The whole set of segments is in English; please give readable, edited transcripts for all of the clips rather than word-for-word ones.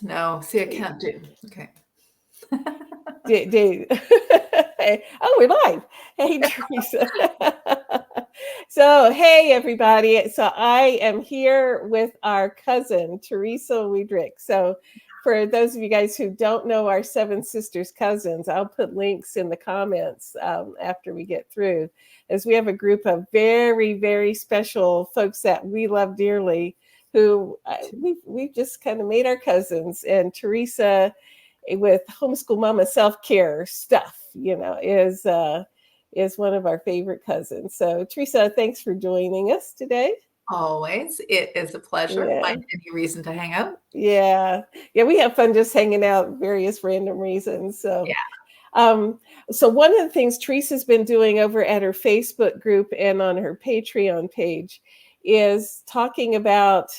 No, see, I can't do. Okay. Oh, we're live. Hey, Teresa. So, hey, everybody. So, I am here with our cousin, Teresa Wiedrick. So, for those of you guys who don't know our Seven Sisters cousins, I'll put links in the comments after we get through, as we have a group of very, very special folks that we love dearly, who we've just kind of made our cousins. And Teresa, with Homeschool Mama self-care stuff, is one of our favorite cousins. So Teresa, thanks for joining us today. Always. It is a pleasure. Yeah. Find any reason to hang out. Yeah. We have fun just hanging out, various random reasons. So so one of the things Teresa's been doing over at her Facebook group and on her Patreon page is talking about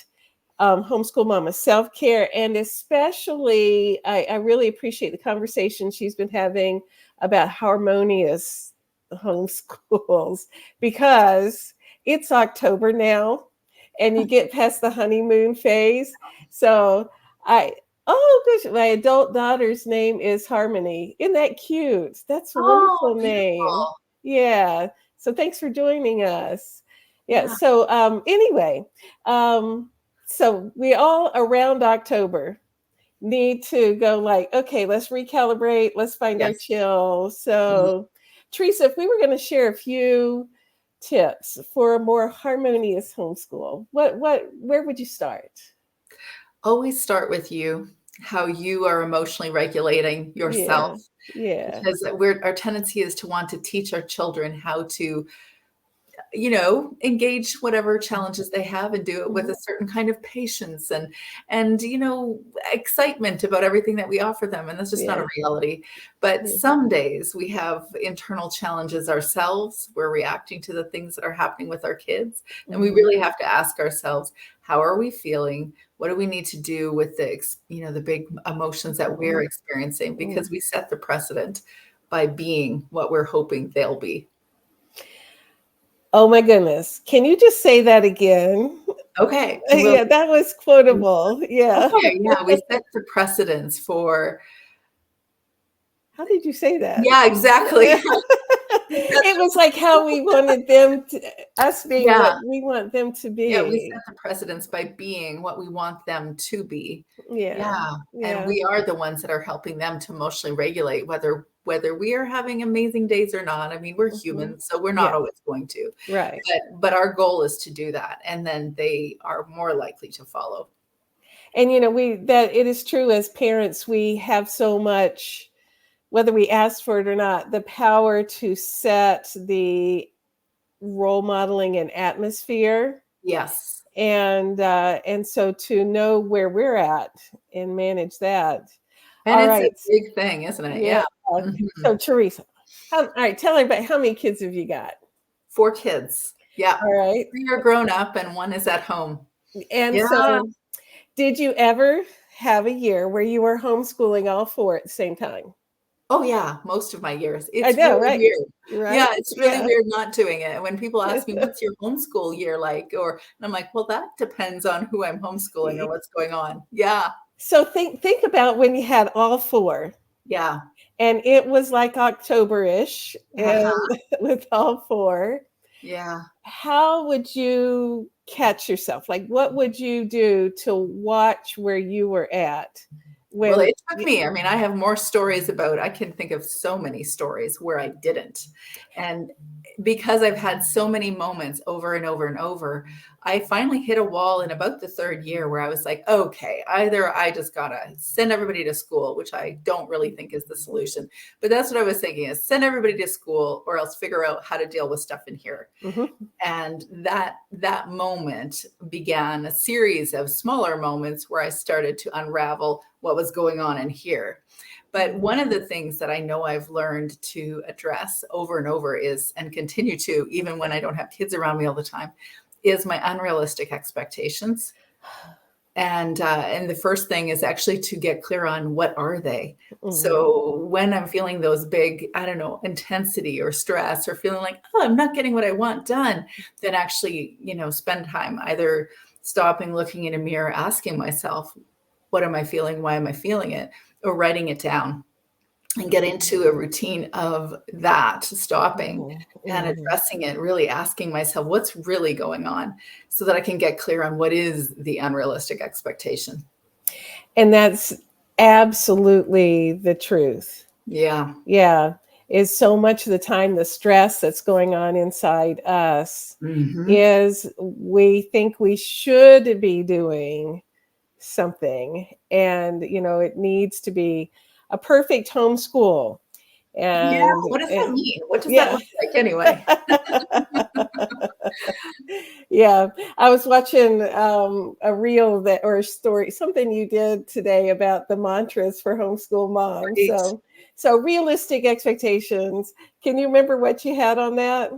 Homeschool Mama self-care, and especially I really appreciate the conversation she's been having about Harmonious homeschools, because it's October now and you get past the honeymoon phase. So gosh, my adult daughter's name is Harmony. Isn't that cute? That's a wonderful name. Yeah. So thanks for joining us. Yeah. So anyway, so we all around October need to go like, okay, let's recalibrate. Let's find our chill. So Teresa, if we were going to share a few tips for a more harmonious homeschool, where would you start? Always start with you, how you are emotionally regulating yourself. Yeah. Because our tendency is to want to teach our children how to engage whatever challenges they have and do it with a certain kind of patience and excitement about everything that we offer them. And that's just not a reality. But some days we have internal challenges ourselves. We're reacting to the things that are happening with our kids. And we really have to ask ourselves, how are we feeling? What do we need to do with the big emotions that we're experiencing? Because we set the precedent by being what we're hoping they'll be. Oh my goodness. Can you just say that again? Okay. Yeah, that was quotable. Yeah. Okay, yeah, we set the precedence for. How did you say that? Yeah, exactly. It was like how we wanted them to, us being what we want them to be. Yeah, we set the precedence by being what we want them to be. Yeah. And we are the ones that are helping them to emotionally regulate, whether we are having amazing days or not. I mean, we're humans, so we're not always going to. Right. But our goal is to do that, and then they are more likely to follow. And that it is true, as parents, we have so much, whether we ask for it or not, the power to set the role modeling and atmosphere. Yes. And so to know where we're at and manage that. And it's a big thing, isn't it? Yeah. So Teresa, all right, tell everybody, how many kids have you got? 4 kids. Yeah. All right. 3 are grown up and 1 is at home. And so did you ever have a year where you were homeschooling all 4 at the same time? Oh yeah, most of my years. It's I know, really right? weird. Right? Yeah, it's really weird not doing it. When people ask me, what's your homeschool year like? And I'm like, well, that depends on who I'm homeschooling or what's going on. Yeah. So think about when you had all 4. Yeah. And it was like October-ish and with all 4. Yeah. How would you catch yourself? Like, what would you do to watch where you were at? Well, it took me. I mean, I have more stories I can think of so many stories where I didn't. And because I've had so many moments over and over and over, I finally hit a wall in about the 3rd year where I was like, okay, either I just gotta send everybody to school, which I don't really think is the solution. But that's what I was thinking, is send everybody to school or else figure out how to deal with stuff in here. And that moment began a series of smaller moments where I started to unravel what was going on in here. But one of the things that I know I've learned to address over and over is, and continue to, even when I don't have kids around me all the time, is my unrealistic expectations. And the first thing is actually to get clear on what are they. So when I'm feeling those big, I don't know, intensity or stress, or feeling like, oh, I'm not getting what I want done, then actually, spend time either stopping, looking in a mirror, asking myself, what am I feeling? Why am I feeling it? Or writing it down and get into a routine of that, stopping and addressing it, really asking myself what's really going on so that I can get clear on what is the unrealistic expectation. And that's absolutely the truth. Yeah. Yeah. Is so much of the time the stress that's going on inside us is we think we should be doing something, and it needs to be a perfect homeschool. And what does that mean? What does that look like anyway? Yeah, I was watching a reel or a story, something you did today about the mantras for homeschool moms. Right. So realistic expectations. Can you remember what you had on that?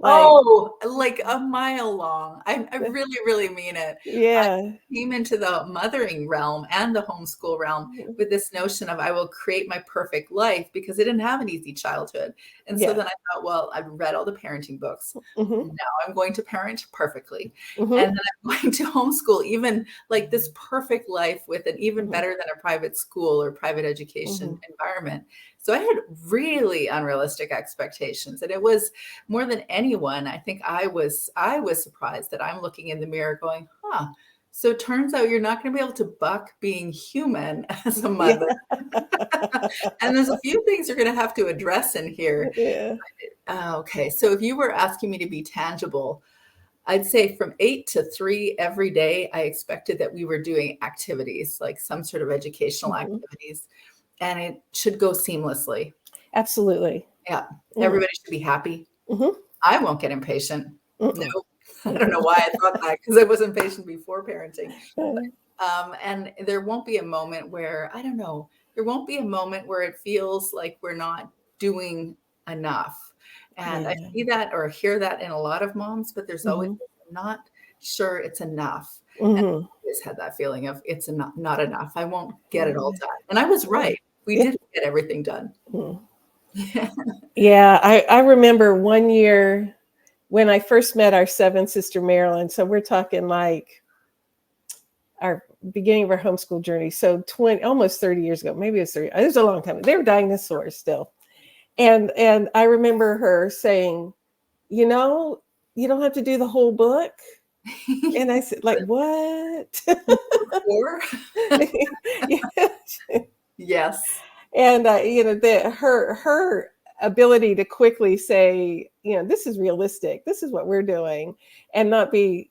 Like a mile long. I really, really mean it. Yeah. I came into the mothering realm and the homeschool realm with this notion of I will create my perfect life because I didn't have an easy childhood. And so then I thought, well, I've read all the parenting books. Now I'm going to parent perfectly. And then I'm going to homeschool even like this perfect life with an even better than a private school or private education environment. So I had really unrealistic expectations. And it was more than anyone, I think I was surprised that I'm looking in the mirror going, so it turns out you're not going to be able to buck being human as a mother. And there's a few things you're going to have to address in here. Okay. So if you were asking me to be tangible, I'd say from 8 to 3 every day, I expected that we were doing activities, like some sort of educational activities, and it should go seamlessly. Absolutely. Yeah. Everybody should be happy. I won't get impatient. No, I don't know why I thought that, because I was impatient before parenting. And there won't be a moment where, I don't know, there won't be a moment where it feels like we're not doing enough. And I see that or hear that in a lot of moms, but there's always not sure it's enough. And I always had that feeling of it's not enough. I won't get it all done. And I was right. We didn't get everything done. Yeah, I remember one year when I first met our seventh sister, Marilyn. So we're talking like our beginning of our homeschool journey. So almost 30 years ago, maybe it was 30. It was a long time. They were dinosaurs still. And I remember her saying, you don't have to do the whole book. And I said, like, what? Yes. And her ability to quickly say, this is realistic, this is what we're doing, and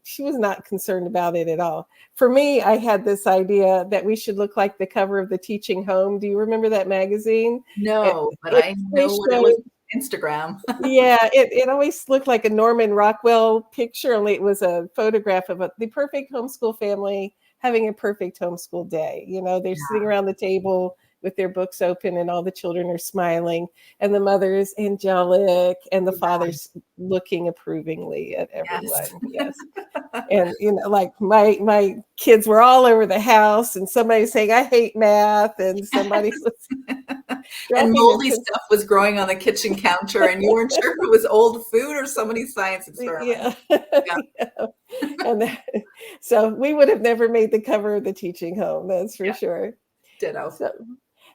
she was not concerned about it at all. For me, I had this idea that we should look like the cover of the Teaching Home. Do you remember that magazine? No, but I know what it was on Instagram. Yeah, it always looked like a Norman Rockwell picture, only it was a photograph of the perfect homeschool family having a perfect homeschool day. They're sitting around the table with their books open and all the children are smiling and the mother is angelic and the father's looking approvingly at everyone. Yes. And like my kids were all over the house and somebody saying, I hate math, and somebody was and moldy stuff was growing on the kitchen counter and you weren't sure if it was old food or somebody's science experiment. And so we would have never made the cover of the Teaching Home, that's for sure. Ditto.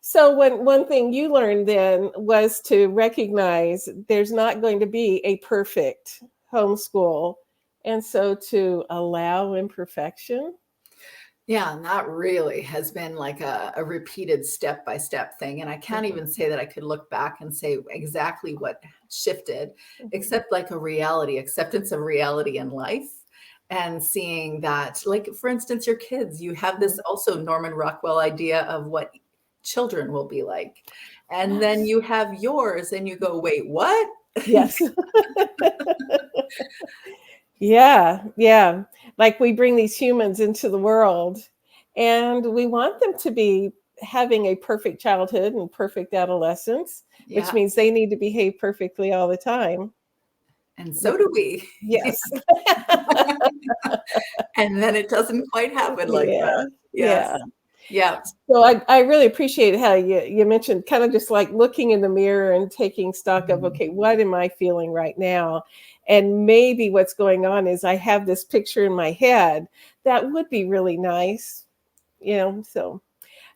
So one thing you learned then was to recognize there's not going to be a perfect homeschool, and so to allow imperfection. Yeah, and that really has been like a repeated step-by-step thing. And I can't even say that I could look back and say exactly what shifted, except like acceptance of reality in life. And seeing that, like, for instance, your kids, you have this also Norman Rockwell idea of what children will be like. And then you have yours and you go, wait, what? Yes. Yeah. Like we bring these humans into the world and we want them to be having a perfect childhood and perfect adolescence, which means they need to behave perfectly all the time. And so do we. Yes. And then it doesn't quite happen like that. Yes. Yeah. So I really appreciate how you mentioned kind of just like looking in the mirror and taking stock of, okay, what am I feeling right now? And maybe what's going on is I have this picture in my head that would be really nice, So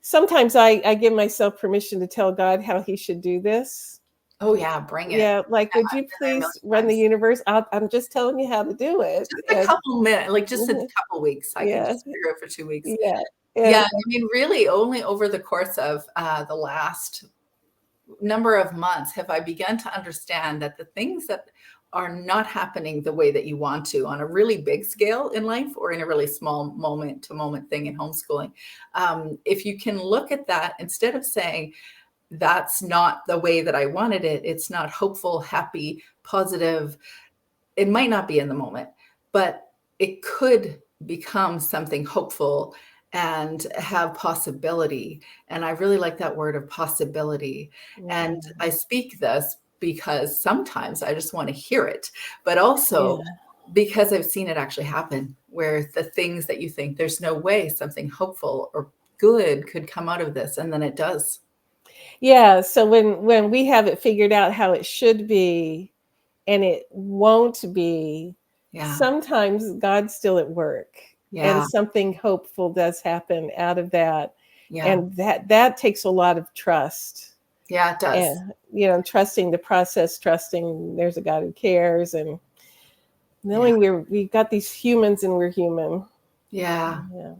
sometimes I give myself permission to tell God how he should do this. Oh yeah, bring it. Yeah, like, Yeah, would I've you been there a please million run the times. universe? I'm just telling you how to do it. Just a And couple minutes, like just a mhm, couple weeks. I can yeah, just figure it for 2 weeks. yeah, Yeah, and I mean, really only over the course of the last number of months have I begun to understand that the things that are not happening the way that you want to on a really big scale in life or in a really small moment to moment thing in homeschooling. If you can look at that instead of saying, that's not the way that I wanted it, it's not hopeful, happy, positive, it might not be in the moment, but it could become something hopeful and have possibility. And I really like that word of possibility. And yeah, I speak this because sometimes I just want to hear it, but also yeah. because I've seen it actually happen where the things that you think there's no way something hopeful or good could come out of this, and then it does. Yeah, so when we have it figured out how it should be and it won't be, Yeah. sometimes God's still at work and Yeah. something hopeful does happen out of that. Yeah. And that takes a lot of trust. Yeah, it does. And trusting the process, trusting there's a God who cares, and Yeah. knowing we've got these humans and we're human. Yeah. Yeah.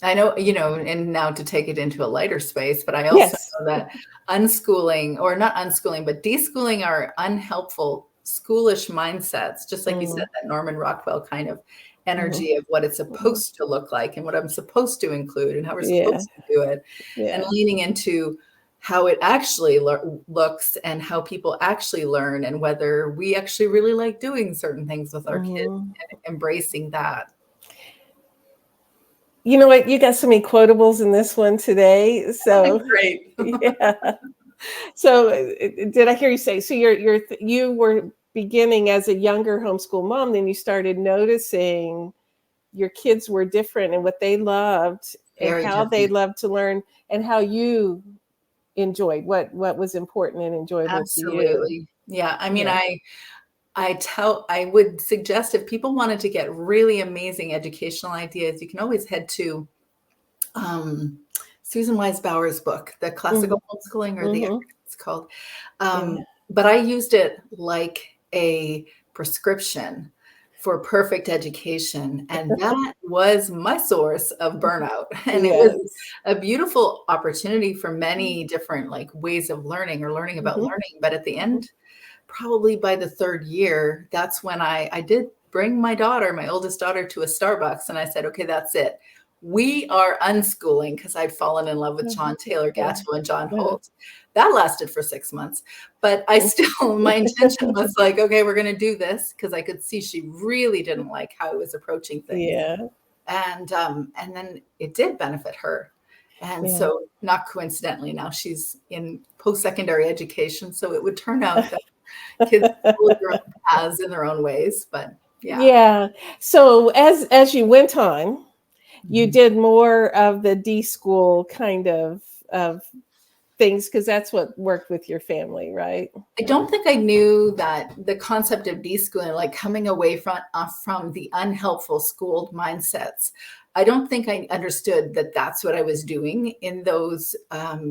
I know, and now to take it into a lighter space, but I also Yes. know that unschooling, or not unschooling, but deschooling our unhelpful, schoolish mindsets, just like you said, Mm, that Norman Rockwell kind of mhm, energy of what it's mhm. supposed to look like and what I'm supposed to include and how we're Yeah. supposed to do it, and Yeah. leaning into how it actually looks and how people actually learn and whether we actually really like doing certain things with our kids Mhm. and embracing that. You know what? You got so many quotables in this one today. So Great. yeah. So did I hear you say, so you were beginning as a younger homeschool mom, then you started noticing your kids were different and what they loved and Very how they different. loved to learn and how you enjoyed what was important and enjoyable to you. Absolutely. Yeah, I mean, Yeah. I would suggest if people wanted to get really amazing educational ideas, you can always head to, um, Susan Wise Bauer's book, The Mhm. Classical Homeschooling, or the, I Mhm. forget what it's called. Yeah. But I used it like a prescription for perfect education, and that was my source of burnout, and it was Yes. a beautiful opportunity for many different, like, ways of learning or learning about Mhm. learning, but at the Mhm. end, probably by the 3rd year, that's when I did bring my daughter, my oldest daughter, to a Starbucks, and I said, "Okay, that's it. We are unschooling," because 'cause I'd fallen in love with John Taylor Yeah. Gatto and John Uh-huh. Holt. That lasted for 6 months, but I still my intention was like, "Okay, we're gonna do this," because I could see she really didn't like how I was approaching things, Yeah. and then it did benefit her, and Yeah. so, not coincidentally, now she's in post-secondary education, so it would turn out that kids follow their own paths in their own ways, but yeah. Yeah. So as you went on, you Mhm. did more of the D-school kind of things because that's what worked with your family, right? I don't think I knew that the concept of deschooling, like coming away from the unhelpful schooled mindsets. I don't think I understood that that's what I was doing in those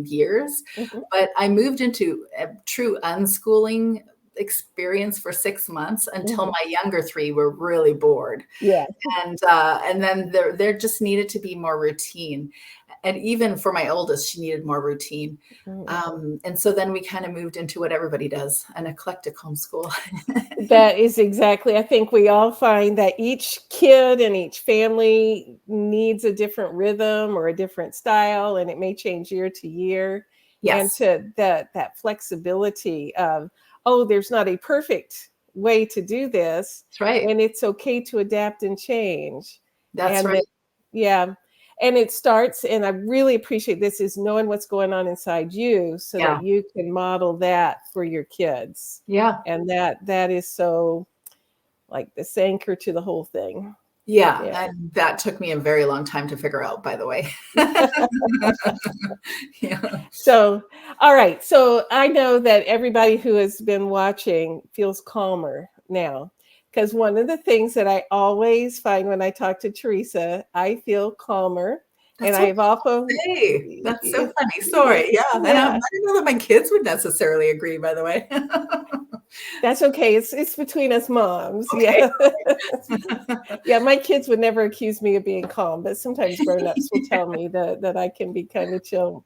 years. Mhm. But I moved into a true unschooling experience for 6 months until Mhm. my younger three were really bored, Yeah. and then there just needed to be more routine, and even for my oldest, she needed more routine. Mhm. And so then we kind of moved into what everybody does, an eclectic homeschool. That is exactly, I think we all find that each kid and each family needs a different rhythm or a different style, and it may change year to year. And Yes, to that flexibility of, oh, there's not a perfect way to do this, that's right. and it's okay to adapt and change. That's And then, right. yeah, and it starts, and I really appreciate this, is knowing what's going on inside you so that Yeah. you can model that for your kids. Yeah. And that is so, like, this anchor to the whole thing. Yeah. Yeah. And that took me a very long time to figure out, by the way. Yeah. So, all right. So I know that everybody who has been watching feels calmer now. Because one of the things that I always find when I talk to Teresa, I feel calmer And That's I what have also, Hey, that's so funny. Sorry. Yeah. And I yeah, didn't know that my kids would necessarily agree, by the way. that's okay. It's between us moms. Okay. Yeah. Yeah, my kids would never accuse me of being calm, but sometimes grown-ups will tell me that I can be kind of chill.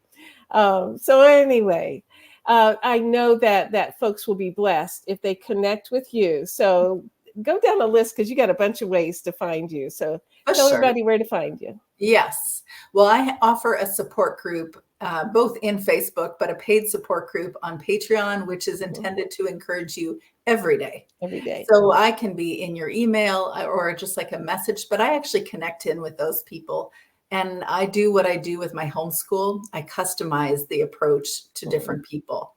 So anyway, I know that folks will be blessed if they connect with you. So go down the list because you got a bunch of ways to find you. So For tell sure. everybody where to find you. Yes. Well, I offer a support group, both in Facebook, but a paid support group on Patreon, which is intended to encourage you every day. Every day. So I can be in your email or just like a message, but I actually connect in with those people. And I do what I do with my homeschool. I customize the approach to different people.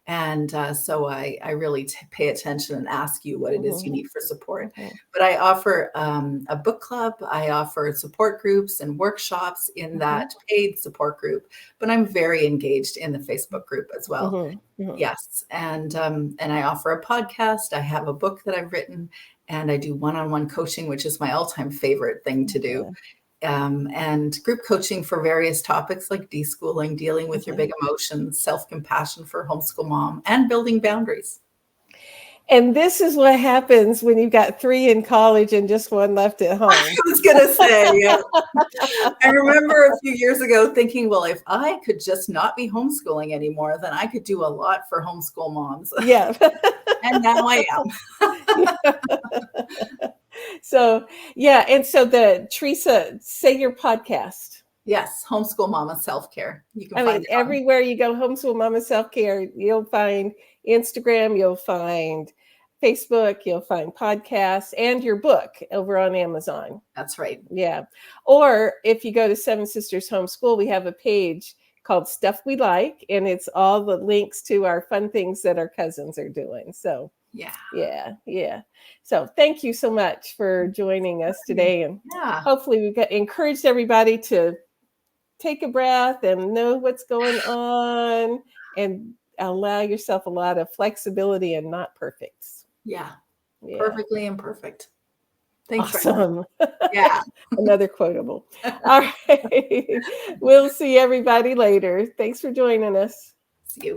And so I really pay attention and ask you what it is you need for support. But I offer a book club. I offer support groups and workshops in that paid support group. But I'm very engaged in the Facebook group as well. Yes, and I offer a podcast. I have a book that I've written, and I do one-on-one coaching, which is my all-time favorite thing to do. And group coaching for various topics like deschooling, dealing with your big emotions, self-compassion for homeschool mom, and building boundaries. And this is what happens when you've got 3 in college and just 1 left at home. I was going to say, yeah. I remember a few years ago thinking, well, if I could just not be homeschooling anymore, then I could do a lot for homeschool moms. Yeah. And now I am. So, yeah. And so Teresa, say your podcast. Yes, Homeschool Mama Self-Care. You can find it everywhere you go, Homeschool Mama Self-Care, you'll find Instagram, you'll find Facebook, you'll find podcasts, and your book over on Amazon. That's right. Yeah. Or if you go to Seven Sisters Homeschool, we have a page called Stuff We Like, and it's all the links to our fun things that our cousins are doing. So yeah. So thank you so much for joining us today. And hopefully we've encouraged everybody to take a breath and know what's going on and allow yourself a lot of flexibility and not perfects. Yeah. Perfectly imperfect. Thanks. Awesome. Yeah. Another quotable. All right. We'll see everybody later. Thanks for joining us. See you.